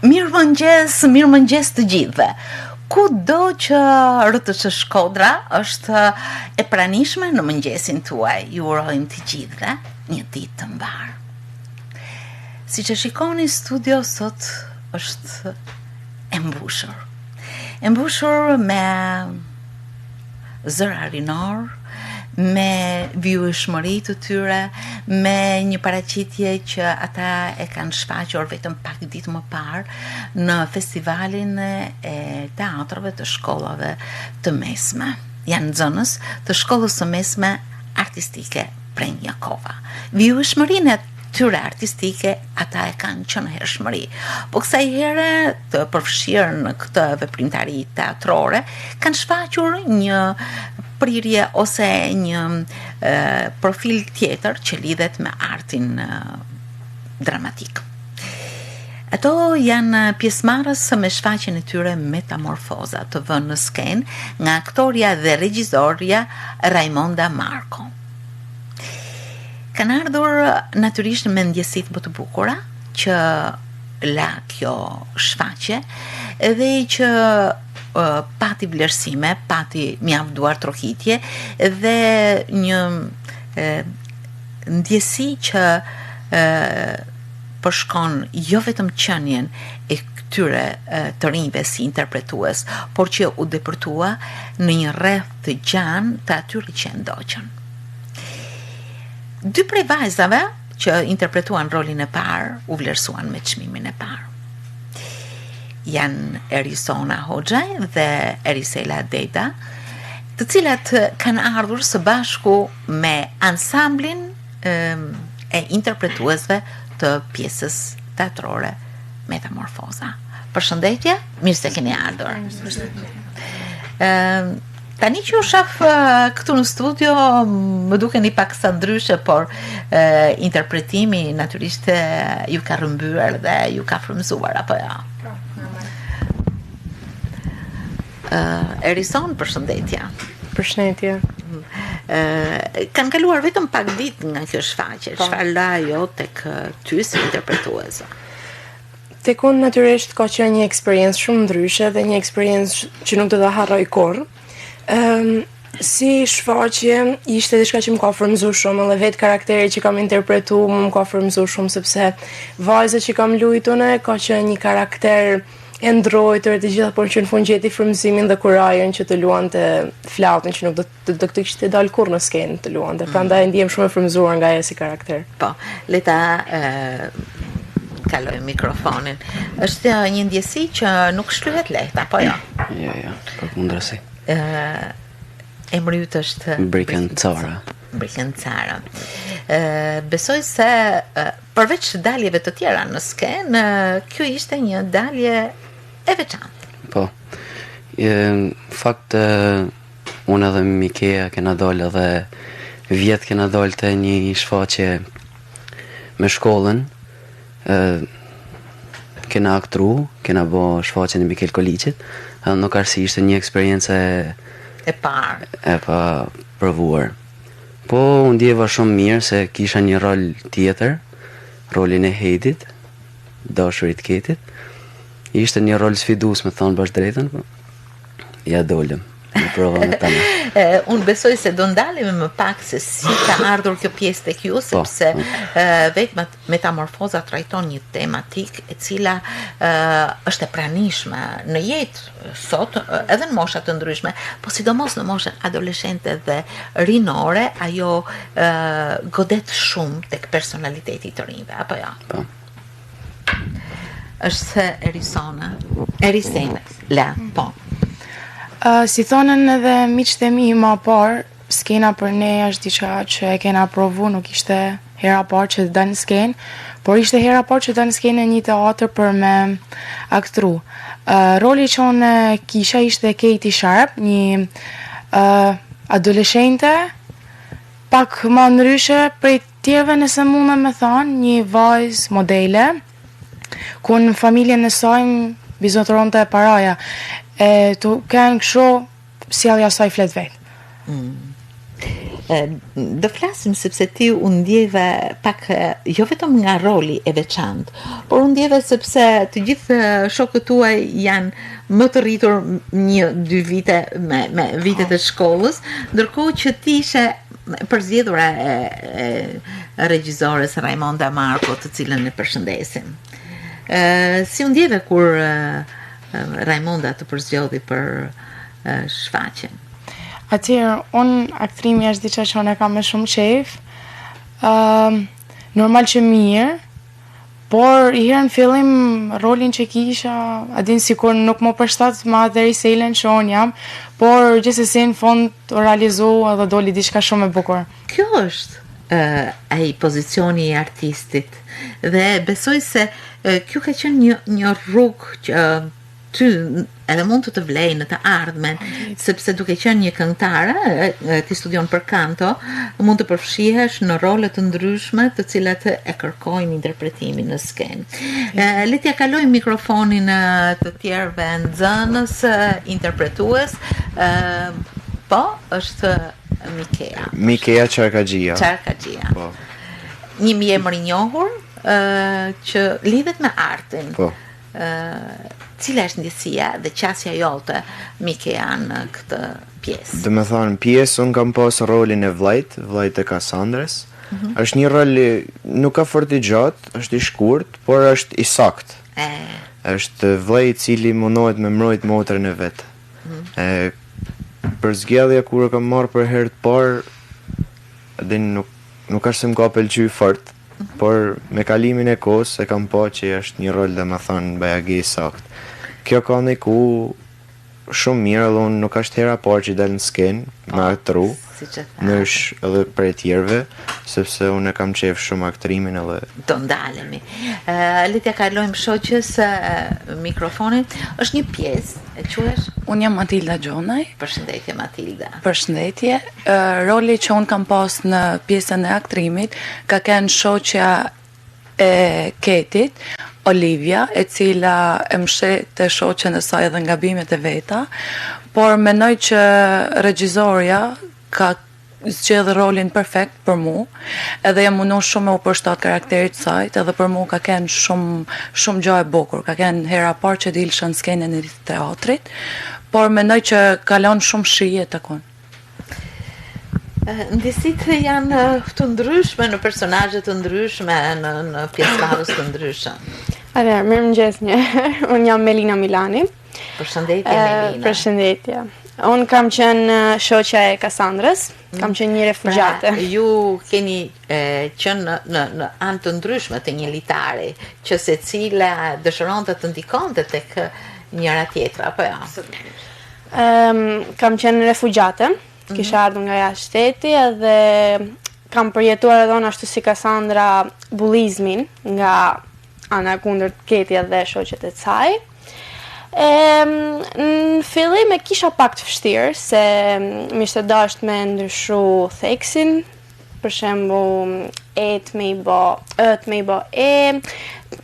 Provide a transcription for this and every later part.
Mirëmëngjes të gjithëve. Kudo që RTS Shkodra është e pranishme në mëngjesin tuaj, ju urojmë të gjithëve një ditë të mbar. Siç e shikoni, studio sot është e mbushur. E mbushur me zëra rinor, me vjueshmëri të tyre, me një paraqitje që ata e kanë shfaqur vetëm pak ditë më parë në festivalin e teatrave të shkollave të mesme. Janë nxënës të shkollës së mesme artistike Prenjakova. Vjueshmërinë e tyre artistike ata e kanë që në hershmëri. Po kësaj here të përfshirë në këtë veprimtari teatrore kanë shfaqur një prirje ose një profil tjetër që lidhet me artin dramatik. Ato janë pjesëmarrës me shfaqjen e tyre Metamorfoza, të vënë në skenë nga aktoria dhe regjisorja Raimonda Marko. Kanë ardhur natyrisht me ndjesitë më të bukura që la kjo shfaqje dhe që pati vlerësime, pati mjaftuar trohitje dhe një ndjesi që përshkon jo vetëm qenien e këtyre të rinjve si interpretues, por që u depërtua në një rreth të gjanë të atyre që ndoqën. Dy prej vajzave që interpretuan rolin e parë u vlerësuan me çmimin e parë. Janë Erisona Hoxhaj dhe Erisela Deda, të cilat kanë ardhur së bashku me ansamblin e interpretuesve të pjesës teatrore Metamorfoza. Përshëndetje, mirë se keni ardhur. Tani që u shaf këtu në studio, më duke një pak sa ndryshe, por interpretimi natyrisht ju ka rëmbyer dhe ju ka frymëzuar, apo ja? Erison, përshëndetje. Përshëndetje. Kanë kaluar vetëm pak ditë nga kjo shfaqje. Çfarë la ajo tek ty si interpretuese? Tek unë natyrisht ka qenë një eksperiencë shumë ndryshe dhe një eksperiencë që nuk do ta harroj kurrë. Si shfaqje ishte diçka që më ka frymëzuar shumë, edhe vetë karakteri që kam interpretuar më ka frymëzuar shumë, sepse vajza që kam luajtur ka qenë një karakter e ndrojtur të gjitha, por që në fund gjeti frymëzimin dhe kurajën që të luante flautën, që nuk do të kishte dalë kurrë në skenë të luante. Prandaj ndihem shumë e frymëzuar nga ajo si karakter. Po, leta kaloj mikrofonin. Është një ndjesi që nuk shlyhet lehtë, apo jo? Jo, përkundërsi. Emri yt është Brikën Cara. Brikën Cara. Besoj se përveç daljeve të tjera në skenë, kjo ishte një dalje e veçantë. Po. Fakt unë edhe Mikeja kena dalë edhe vjetë kena dalë të një shfaqje me shkollën. Kena aktru, kena bo shfaqjen e Mikel Koliqit, edhe nuk arsi ishte një eksperiencë e parë. E pa provuar. Po, unë ndjeva shumë mirë se kisha një rol tjetër, rolin e Hedit, dashurit Ketit. Ishte një rol sfidues, me thonë bash drejtën, po ja dolëm. Unë besoj se do ndalemi më pak se si ka ardhur kjo pjesë tek ju, sepse vetë Metamorfoza trajton një tematik e cila është e pranishme në jetë sot, edhe në mosha të ndryshme, po sidomos në moshën adoleshente dhe rinore, ajo godet shumë tek personaliteti të rinjve, apo jo? Po. Është Erisena, po. Si thonën edhe miqtë e mi më parë, skena për ne është diçka që e kena provu, nuk ishte hera parë që të dalë në skenë, por ishte hera parë që të dalë në skenë një teatr për me aktru. Roli që unë kisha ishte Katie Sharp, një adoleshente, pak më ndryshe prej tjerëve nëse mund me thonë, një vajzë modele, ku në familjen e saj bizotëronte e paraja, e të kënë kësho sjellja saj flet vetë. Do flasim sepse ti u ndjeve pak jo vetëm nga roli e veçantë, por u ndjeve sepse të gjithë shokët tuaj janë më të rritur 1-2 vite me vitet e shkollës, ndërkohë që ti ishe përzgjedhura e regjizores Raimonda Marko, të cilën e përshëndesim. Si u ndjeve kur Raimonda të përzgjodhi për shfaqjen? Atëherë, unë aktrimi është diçka që unë e kam me shumë qejf. Normal që mirë, por i herë në fillim rolin që kisha, adin sikur nuk më përshtat ma deri se ilen që unë jam, por gjithsesi në fund u realizu edhe doli diçka shumë e bukur. Kjo është ai pozicioni i artistit dhe besoj se kjo ka qenë një rrugë që ty edhe mund të vlej në të ardhmen, sepse duke qenë një këngëtare, ti studion për kanto, mund të përfshihesh në role të ndryshme të cilat e kërkojnë interpretimin në skenë. Le t'ja kaloj mikrofonin të tjerëve nxënës, interpretues. Po, është Mikea. Mikea Çarkaxhia. Çarkaxhia. Po. Një emër i njohur që lidhet me artin. Po. Cila është ndjesia dhe qasja jote, Mikea, në këtë pjesë? Dhe me thonë, pjesë unë kam pas rolin e vllajt e Kassandrës. Është një rol nuk ka fort i gjatë, është i shkurt, por është i sakt. Është vllai i cili mundohet me mbrojt motrën e vet. Për zgjedhja kur e kam marrë për herë të parë, dhe nuk është se më ka pëlqyer fort, por me kalimin e kohës e kam pa që është një rol dhe me thonë bajagi i sakt. Kjo ka ndiku shumë mirë, dhe unë nuk është hera parë që del në skenë me aktru, nësh edhe për e tjerve, sepse unë e kam qef shumë aktrimin edhe... Do ndalemi. Le t'ja kalojmë shoqës mikrofonin. Është një pjesë, e quhesh? Unë jam Matilda Gjonaj. Përshëndetje, Matilda. Përshëndetje. Roli që unë kam pas në pjesën e aktrimit ka qenë shoqja e Ketit, Olivia, e cila e mshet e shoqen e saj edhe nga bimet e veta, por menoj që regjizorja ka zgjedhë rolin perfekt për mu, edhe jam mundu shumë me u përshtat karakterit saj, edhe për mu ka qenë shumë gjë e bukur, ka qenë hera parë që dilësha në skenën e teatrit, por menoj që kalon shumë shije të kun. Ndjesit janë të ndryshme në personazhe të ndryshme, në pjesëmarrës të ndryshme. Mirëmëngjes një. Unë jam Melina Milani. Përshëndetje, Melina. Përshëndetje. Unë kam qenë shoqja e Kassandrës, kam qenë një refugjate. Pra, ju keni qenë në anë të ndryshme të një litari, që se cila dëshiron të ndikonte tek njëra tjetra, apo jo? Kam qenë refugjate, kisha ardhur nga jashtë shteti edhe kam përjetuar edhe unë ashtu si Kassandra bullizmin nga ana kundërt Ketit dhe shoqet e saj. Në fillim e kisha pak të vështirë se më ishte dashur me ndryshu theksin, për shembull me i bë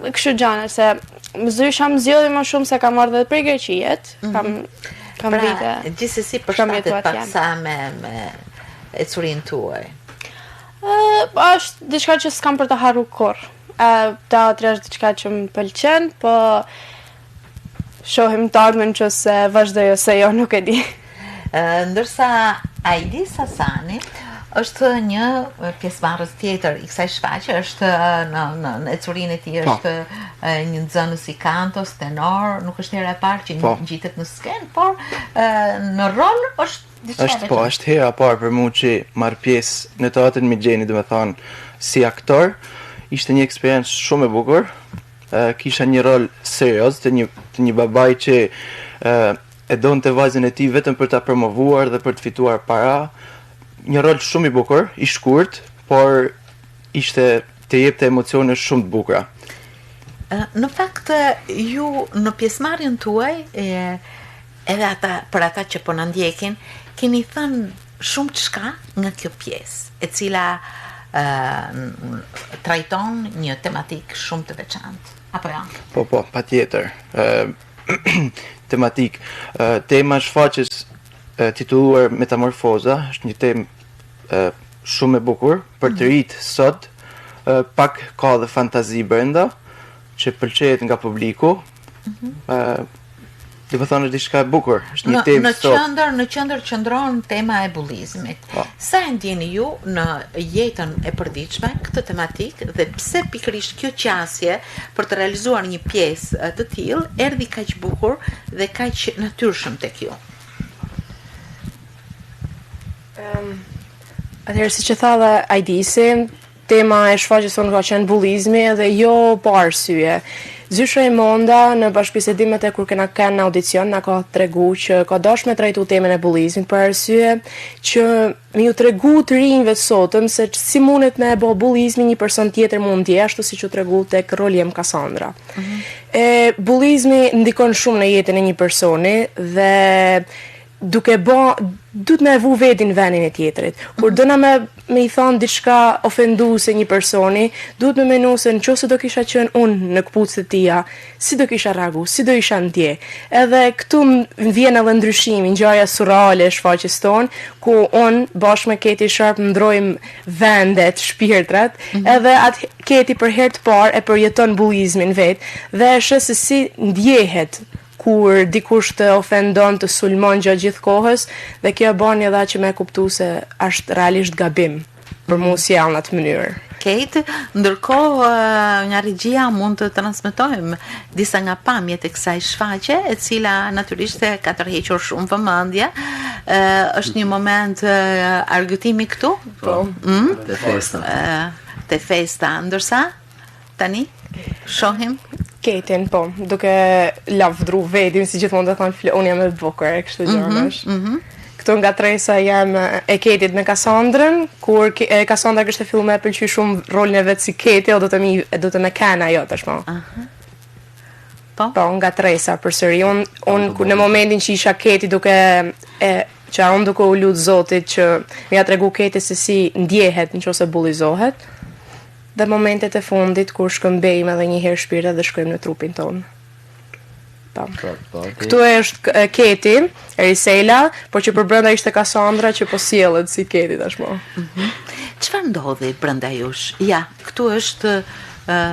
kështu gjana se më zgjodhi më shumë se kam ardhur edhe prej Greqijet, kam vite. Gjithsesi përshtatet paksa me ecurin tuaj. Është diçka që s'kam për të harruar kurrë. Teatri është diçka që më pëlqen, po shohim të ardhmen që se vazhdoj ose jo, nuk e di. Ndërsa Aidi Sasani është një pjesëmarrës tjetër i kësaj shfaqje, është në ecurinë e tij është një nxënës i kantos, tenor, nuk është hera e parë që ngjitet në skenë, por në rol është diçka tjetër. Është hera e parë për mua që marr pjesë në teatrin Migjeni, domethënë si aktor, ishte një eksperiencë shumë e bukur. Kisha një rol serioz të një babai që e donte vajzën e tij vetëm për ta promovuar dhe për të fituar para. Një rol shumë i bukur, i shkurt, por ishte të jepte emocione shumë të bukura. Në fakt, ju në pjesëmarrjen tuaj, edhe për ata që po na ndjekin, keni thënë shumë çka nga kjo pjesë, e cila trajton një tematik shumë të veçantë. Apo jo? Po, patjetër. Tematik. Tema shfaqjes titulluar Metamorfoza, është një temë shumë e bukur për të rit sot, pak ka dhe fantazi brenda që pëlqejet nga publiku. Dhe më thonë është diçka e bukur, është një temë sot. Në qendër qëndron tema e bullizmit. Sa e ndjeni ju në jetën e përditshme këtë tematik dhe pse pikërisht kjo qasje për të realizuar një pjesë të tillë erdhi kaq bukur dhe kaq natyrshëm tek ju? Atëherë, siç e tha dhe Ajdisi, tema e shfaqjes tonë ka qenë bullizmi dhe jo pa arsye. Zysha Raimonda në bashkëbisedimet e kur kena kanë audicion na ka tregu që ka dashur me trajtu temën e bullizmit për arsye që më ju tregu të rinjve sotëm se si mundet me bë bullizmi një person tjetër mund të ashtu siç u tregu tek Roliem Cassandra. Bullizmi ndikon shumë në jetën e një personi dhe duke duhet me vu vetin venin e tjetrit. Kur dëna me i thonë diçka ofenduese një personi, duhet me menu se nëse do kisha qenë unë në këpucët e tia, si do kisha reagu, si do isha ndje. Edhe këtu vjen edhe ndryshimi, ngjarja surreale e shfaqjes tonë, ku unë bashkë me Keti Sharp ndrojmë vendet, shpirtrat, edhe atë Keti për herë të parë e përjeton bullizmin vet dhe e sheh se si ndjehet kur dikush të ofendon, të sulmon gjatë gjithë kohës, dhe kjo bën edhe që me kuptu se është realisht gabim për mu sjell në atë mënyrë. Kate, ndërkohë nga regjia mund të transmetojmë disa nga pamjet e kësaj shfaqje, e cila natyrisht ka tërhequr shumë vëmendje. Është një moment argëtimi këtu? Po. Te festa. Te festa, ndërsa tani shohim Ketin, po, duke lavdru vetin, si gjithmonë të thonë, unë jam e bukur, e kështu gjërësh. Këtu nga tresa jam e Ketit me Kassandrën, kur Kassandra kështë fillu me pëlqy shumë rolin e vetë si Keti, o do të me kena jo tashmo. Po, nga tresa, përsëri, unë në momentin që isha Keti duke që unë duke u lutë Zotit që më ja tregu Keti se si ndjehet në qose bullizohet, dhe momentet e fundit kur shkëmbejmë edhe një herë shpirtat dhe shkojmë në trupin tonë. Këtu është Keti, Erisela, por që për brenda ishte Cassandra që po sjellet si Keti tashmo. Çfarë ndodhi brenda jush? Ja, këtu është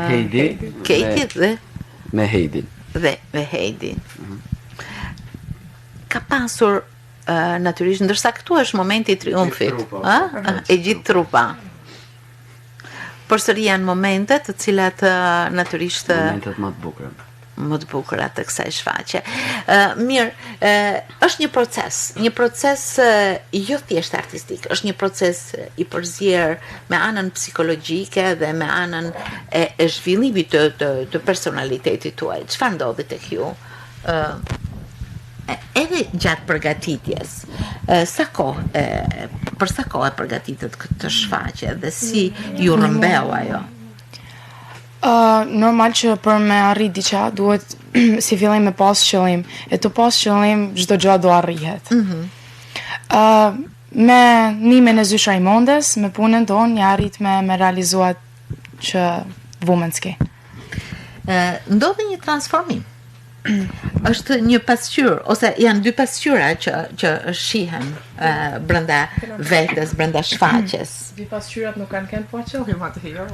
Heidi. Keti dhe me Heidi. Dhe Heidi. Ka pasur natyrisht, ndërsa këtu është momenti i triumfit, e gjithë trupa. Përsëri janë momentet të cilat natyrisht momentet më të bukura të kësaj shfaqje. Mirë, është një proces jo thjesht artistik, është një proces i përzier me anën psikologjike dhe me anën e zhvillimit të personalitetit tuaj. Çfarë ndodhi tek ju? Edhe gjatë përgatitjes, për sa kohë përgatitet këtë shfaqje dhe si ju rëmbeu ajo? Normal që për me arrit diqa duhet si fillim me pas qëllim, e të pas qëllim çdo gjë do arrihet. Me nimin e Zysh Raimondes, me punën tonë, ja arrit me realizuat që Womenski. Ndodhi një transformim. Është një pasqyrë, ose janë dy pasqyra që shihen brenda vetes, brenda shfaqjes. Dy pasqyrat nuk kanë po qëllim atë jo.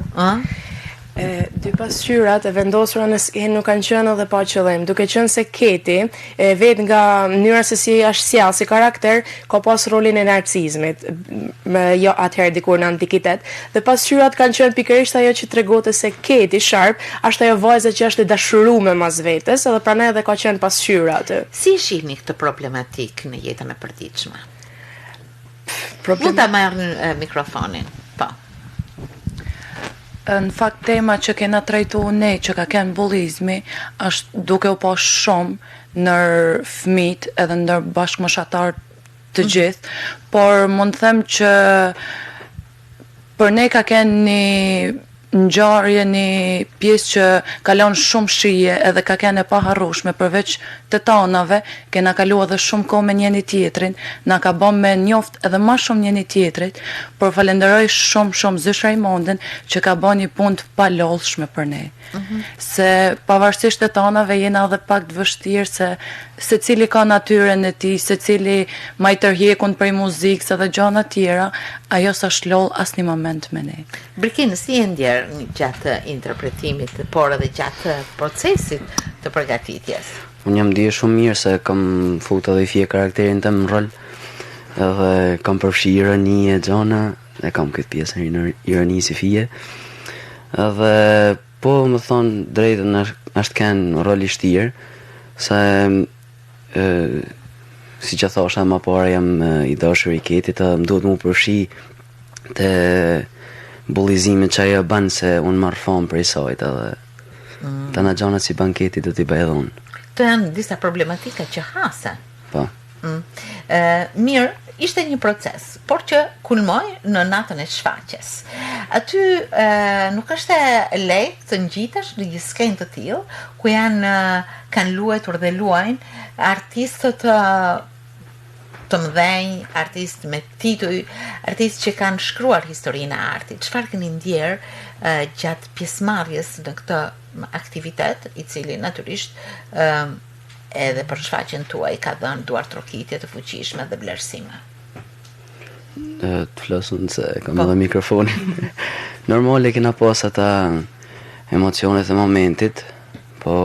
Dy pasqyrat e vendosura në skenë nuk kanë qenë edhe pa qëllim, duke qenë se Keti, vetë nga mënyra se si është sjell si karakter, ka pas rolin e narcisizmit, jo atëherë dikur në antikitet, dhe pasqyrat kanë qenë pikërisht ajo që tregote se Keti Sharp është ajo vajza që është e dashuruar mas vetes, edhe prandaj edhe ka qenë pasqyra aty. Si shihni këtë problematik në jetën e përditshme? Mund ta marrë mikrofonin. Po. Në fakt tema që kena trajtu ne që ka kenë bullizmi është duke u pas shumë nër fëmijët edhe ndër bashkëmoshatar të gjithë, por mund të them që për ne ka kenë një ngjarje, një pjesë që kalon shumë shije edhe ka kenë e paharrueshme, përveç të tanave, kena kalu edhe shumë kohë me njëri tjetrin, na ka bën me njoft edhe më shumë njëri tjetrit, por falenderoj shumë Zysh Raimondën që ka bën një punë të palollshme për ne. Se pavarësisht të tanave jena edhe pak të vështirë se secili ka natyrën e tij, secili më i tërhequn prej muzikës edhe gjëra të tjera, ajo s'është loll asnjë moment me ne. Brikin, si e ndjer gjatë interpretimit, por edhe gjatë procesit të përgatitjes? Unë jam ndjer shumë mirë se kam futur edhe fije karakterin tëm në rol, edhe kam përfshi ironi e gjona, e kam këtë pjesën ironi si fije, edhe po më thonë drejtën është kënë rol i shtirë, se si që thosha më parë jam i dashur i Ketit, edhe më duhet mu përfshi të bullizimin që ajo banë se unë marrë famë për i sajt, edhe të në gjanat si banketi do t'i bëj edhe unë. Të janë disa problematika që hase. Po. Mirë, ishte një proces, por që kulmoj në natën e shfaqjes. Aty nuk është lehtë të ngjitesh në një skenë të tillë, ku kanë luajtur dhe luajnë artistët të mëdhenj, artistë me tituj, artistë që kanë shkruar historinë e artit. Çfarë keni ndjerë gjatë pjesëmarrjes në këtë aktivitet, i cili natyrisht edhe për shfaqjen tuaj ka dhënë duar trokitje të fuqishme dhe vlerësime? Të flasun se kam edhe mikrofonin. Normale kena pas ata emocionet e momentit, po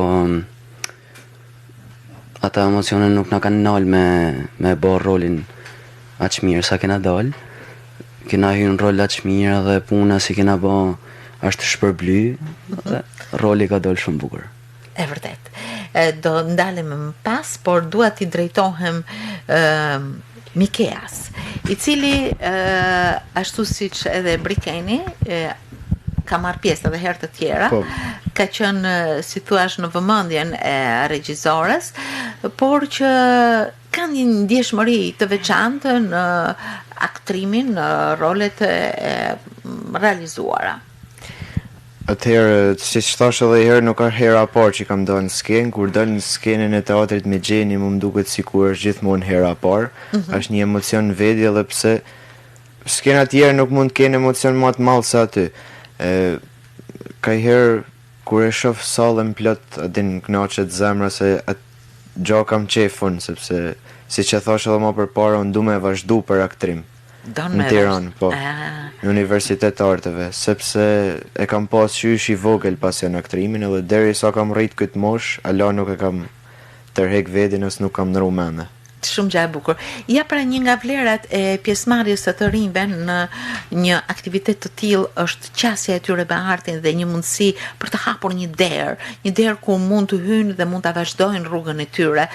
ata emocionet nuk na kanë nal me bërë rolin aq mirë sa kena dal. Kena hyrë në rol aq mirë dhe puna si kena bë është shpërbly dhe roli ka dalë shumë bukur. E vërtet. Do ndalem më pas, por dua t'i drejtohem Mikeas, i cili ashtu siç edhe Brikeni ka marrë pjesë edhe herë të tjera, ka qenë si thua në vëmendjen e regjizores, por që ka një ndjeshmëri të veçantë në aktrimin, në rolet e realizuara. Atëherë, si që thash edhe herë, nuk ka hera parë që kam dalë në skenë, kur dalë në skenën e teatrit me Gjeni, më duket sikur është gjithmonë hera parë, është një emocion vedi, edhe pse skena tjerë nuk mund të kenë emocion më të madh se aty. Ka herë, kur e shoh sallën plot, adin kënaqet zemra se atë gjo kam qefun, sepse si që thash edhe më përpara, unë du me vazhdu për aktrim. Në Tiranë, po, në Universitet të Arteve, sepse e kam pas qysh i vogël pasion aktrimin, edhe deri sa kam rrit këtë mosh, ala nuk e kam tërhek vedin, ose nuk kam ndru mende. Shumë gjë e bukur. Ja, pra, një nga vlerat e pjesëmarrjes së të rinjve në një aktivitet të tillë është qasja e tyre me artin dhe një mundësi për të hapur një derë ku mund të hyjnë dhe mund ta vazhdojnë rrugën e tyre.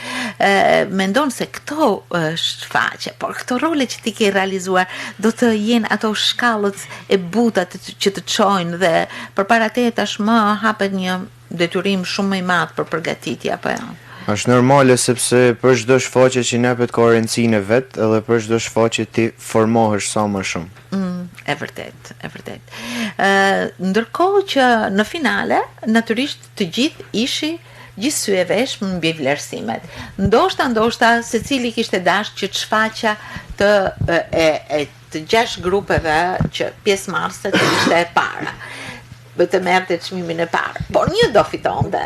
Mendon se këto është shfaqje, por këto role që ti ke realizuar do të jenë ato shkallët e buta që të çojnë dhe përpara te tashmë hapet një detyrim shumë më i madh për përgatitje, apo jo? Është normale sepse për çdo shfaqje që nepet ka rëndësinë e vet, edhe për çdo shfaqje ti formohesh sa më shumë. E vërtet, e vërtet. Ndërkohë që në finale, natyrisht të gjithë ishi gjithsy e vesh mbi vlerësimet. Ndoshta secili kishte dashur që të shfaqja të 6 grupeve që pjesëmarrëse të ishte e para. Të merrte çmimin e parë, por një do fitonte.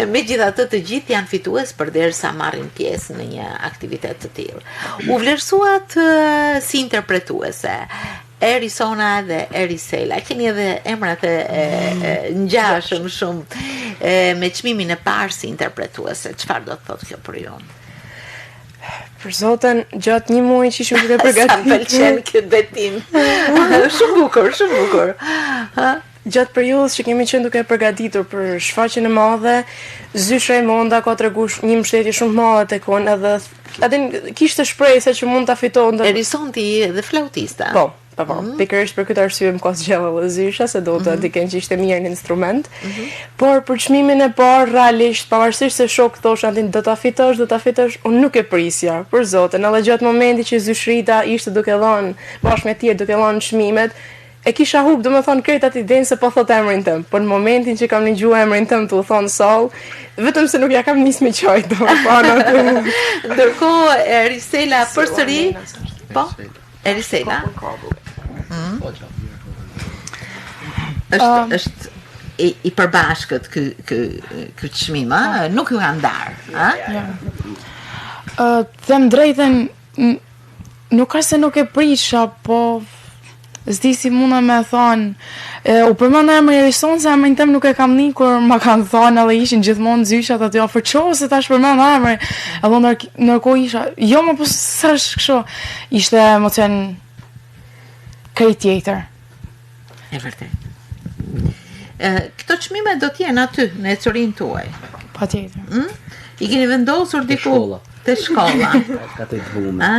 Megjithatë të gjithë janë fitues përderisa marrin pjesë në një aktivitet të tillë. U vlerësuat si interpretuese Erisona dhe Erisela. Keni edhe emrat e ngjashëm shumë me çmimin e parë si interpretuese. Çfarë do të thotë kjo për ju? Për zoten, gjatë një muaj që shumë të përgatitur. Sa pëlqen këtë betim. Shumë bukur. Gjatë periudhës që kemi qenë duke përgatitur për shfaqjen e madhe, Zysha e Monda ka tregu një mbështetje shumë madhe tek unë, edhe atë kishte shpresë që mund ta fitonte. Erisonti dhe flautista. Po, pikërisht për këtë arsye më ka zgjedhur edhe Zysha se do të dikën që ishte mirë në instrument. Por për çmimin e parë realisht, pavarësisht se shok thoshin atin do ta fitosh, unë nuk e prisja. Për zotin, edhe gjatë momentit që Zyshrita ishte duke dhënë bashkë me tjerë duke dhënë çmimet, e kisha hub, domethënë krejt atë idenë se po thot emrin tëm. Por në momentin që kam dëgjuar emrin tëm tu thon sall, vetëm se nuk ja kam nis me çaj domethënë. Ndërkohë Erisela përsëri, po, Erisela. Është i përbashkët ky çmim, nuk ju kanë ndar, them drejtën, Nuk ka se nuk e prisha, po s'di si muna me thonë. U përmend emri Erison se emrin tem nuk e kam ni kur ma kanë thonë edhe ishin gjithmonë zyshat aty afër çohë se tash përmend emrin. Edhe ndërkohë isha, jo më po s'është kështu. Ishte emocion krejt tjetër. E vërtet. Këto çmime do t'jenë aty në ecurinë tuaj. Patjetër. I keni vendosur diku shkolla. te shkolla. Ka të dvume.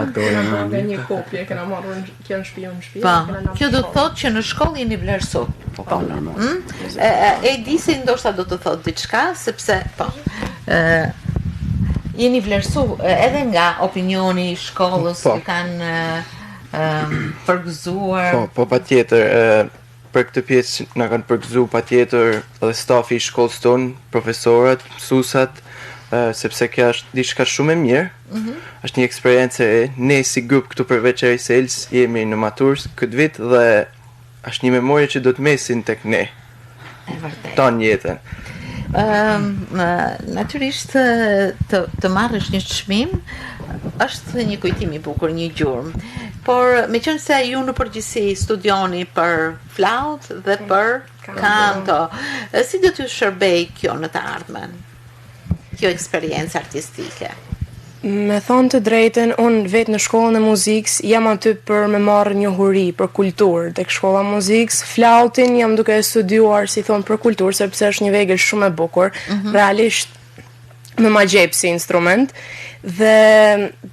Ato Nga një kopje, kena marrë kjo në shtëpi. Po, kjo do të thotë që në shkollë jeni vlerësu. Po, normal. E di se ndoshta do të thotë diçka, sepse po. Jeni vlerësu edhe nga opinioni i shkollës Po. që kanë përgëzuar. Po patjetër, për këtë pjesë na kanë përgëzuar patjetër edhe stafi i shkollës tonë, profesorët, mësuesat, sepse kjo është diçka shumë e mirë. Është një eksperiencë e ne si grup këtu për veçari Sales jemi në maturë këtë vit dhe është një memorie që do të mesin tek ne. E vërtet. Tonë jetën. Natyrisht të marrësh një çmim është një kujtim i bukur, një gjurmë. Por meqense ju në përgjithësi studioni për flaut dhe për kanto, si do t'ju shërbej kjo në të ardhmen? Kjo eksperiencë artistike. Me thonë të drejten, unë vetë në shkollën e muzikës jam aty për me marrë njohuri, për kulturë. Tek shkolla e muzikës, flautin jam duke studiuar, si thonë, për kulturë, sepse është një vegël shumë e bukur. Realisht me ma gjep si instrument. Dhe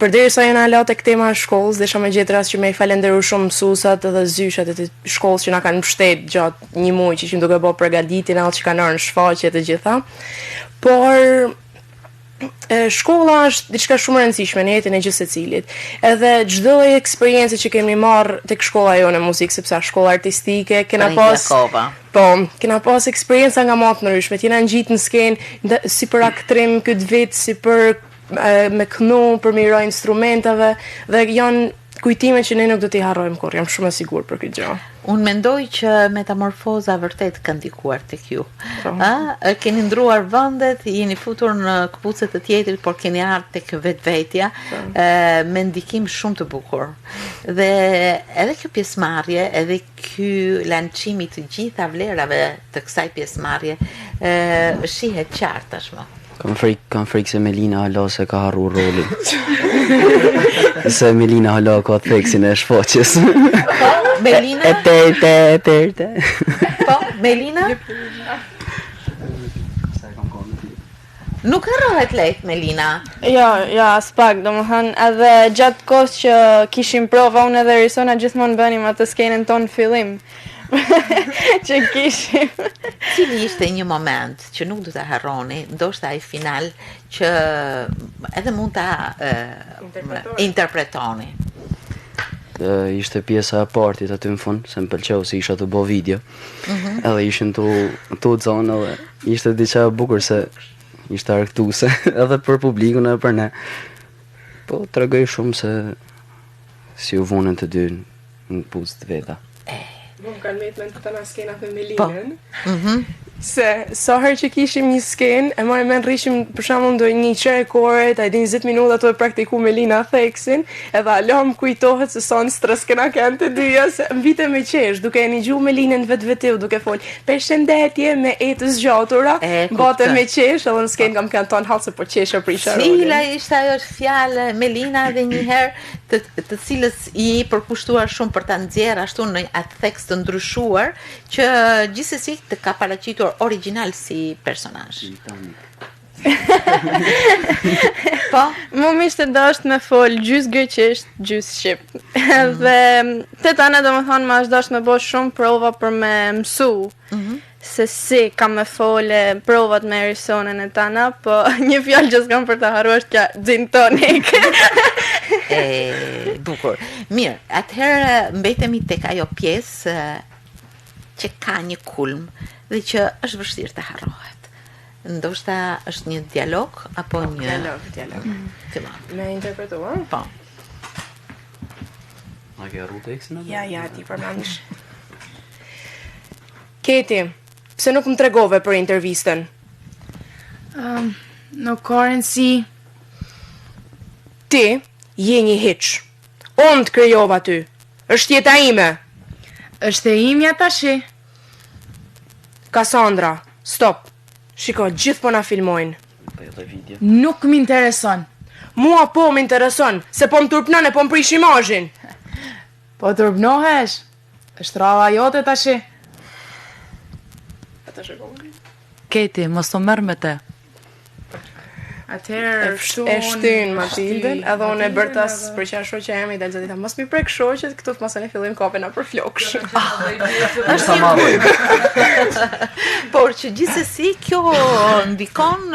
përderisa jena la tek tema e shkollës, dhe isha me gjetë rast që me i falenderu shumë mësuesat edhe zyshat e të shkollës që na kanë mbështet gjatë një muaj që ishim duke bërë përgatitjen, edhe që kanë ardhur në shfaqje të gjitha. Por shkolla është diçka shumë e rëndësishme në jetën e gjithë secilit. Edhe çdo lloj eksperiencë që kemi marrë tek shkolla jonë e muzikë, sepse është shkolla artistike, kena pas eksperjenca nga më të ndryshme. Jena ngjitur në skenë si për aktrim këtë vit, si për me kënu, për miro instrumentave, dhe janë kujtime që ne nuk do t'i harrojmë kur, jam shumë e sigurt për këtë gjë. Unë mendoj që metamorfoza vërtet ka ndikuar tek ju. Keni ndruar vendet, jeni futur në këpucet të tjetrit, por keni ardhur tek vetvetja me ndikim shumë të bukur. Dhe edhe kjo pjesëmarrje, edhe ky lançimi të gjitha vlerave të kësaj pjesëmarrje shihet qartë tashmë. Kam frikë se Melina hala se ka harru rolin. Se Melina hala ka theksin e shfaqjes. Po, Melina? E. Po, Melina? Nuk harrohet lehtë, Melina. Jo, as pak, domethënë edhe gjatë kohës që kishim prova, unë edhe Risona gjithmonë bënim atë skenën tonë fillim. Që kishim. Cili ishte një moment që nuk do ta harroni, ndoshta ai final që edhe mund ta interpretoni. Ishte pjesa e partit aty në fund, se më pëlqeu se isha të bo video. Edhe ishin tu zonë edhe ishte diçka e bukur se ishte argëtuese edhe për publikun edhe për ne. Po tregoj shumë se si u vonën të dy në puzë të veta. Po më kanë metë me të tëna skenat me Melinën. Se sa herë që kishim një skenë, e marrë me rrishim për shembull ndonjë një çaj kore, ta 20 minuta ato e praktiku Melina theksin, edhe alam kujtohet se son stres kena kanë të dyja, se mbite me qesh, duke e ngju Melinën vetvetiu, duke fol përshëndetje me të zgjatura, mbate me qesh, edhe në skenë kam kanë ton hall se po qesha prisha rolin. Cila ishte ajo fjalë Melina edhe një herë të cilës i përkushtuar shumë për ta nxjerrë ashtu në atë tekst të ndryshuar që gjithsesi të ka paraqitur original si personazh. Po, më mishte dashtë me fol gjys greqisht, gjys shqip. Dhe të tane do më thonë ma është dashtë me bo shumë prova për me mësu. Se si kam me fole provat me Arisonën e tana, po një fjallë që s'kam për të haru është kja gin tonic. Bukur. Mirë, atëherë mbetemi tek ajo pjesë që ka një kulm dhe që është vështirë të harrohet. Ndoshta është një dialog apo një dialog. Me interpretuar? Po. A ke harru tekstin? Ja, ti përmendesh. Keti, pse nuk më tregove për intervistën? Nuk ka rëndësi. Ti je një hiç. Unë të krijova ty. Është jeta ime. Është e imja tashi. Kassandra, stop. Shiko, gjithë po na filmojnë. Nuk m'intereson. Mua po m'intereson, se po më turpnon e po më prish imazhin. Po turpnohesh. Është rradha jote tashi. Keti, mos të merr me te. Atëherë E shtyn Matildën, edhe unë e bërtas për që shoqja eme i dalë zëdita, mos mi prek shoqet, këtu të mos e ne fillim kape na për floksh. Por që gjithsesi kjo ndikon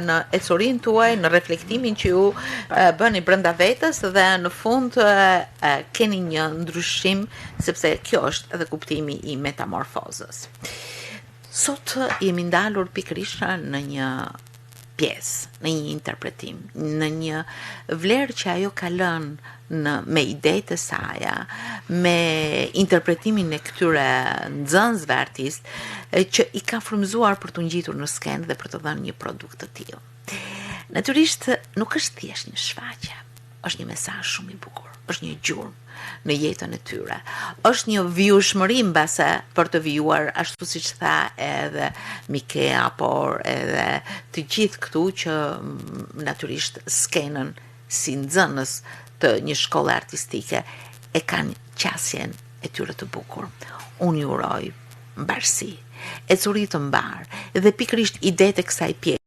në ecurin tuaj, në reflektimin që ju bëni brenda vetes dhe në fund keni një ndryshim, sepse kjo është edhe kuptimi i metamorfozës. Sot jemi ndalur pikërisht në një pjesë, në një interpretim, në një vlerë që ajo ka lënë me idetë e saja, me interpretimin e këtyre nxënësve artist që i ka frymëzuar për të ngjitur në skenë dhe për të dhënë një produkt të tillë. Natyrisht nuk është thjesht një shfaqje, është një mesazh shumë i bukur, është një gjurmë në jetën e tyre. Është një vjushmëri mbase për të vjuar, ashtu siç tha edhe Mikea, por edhe të gjithë këtu që natyrisht skenën si nxënës të një shkolle artistike e kanë qasjen e tyre të bukur. Unë ju uroj mbarësi, ecuri të mbar dhe pikërisht idetë e kësaj pjesë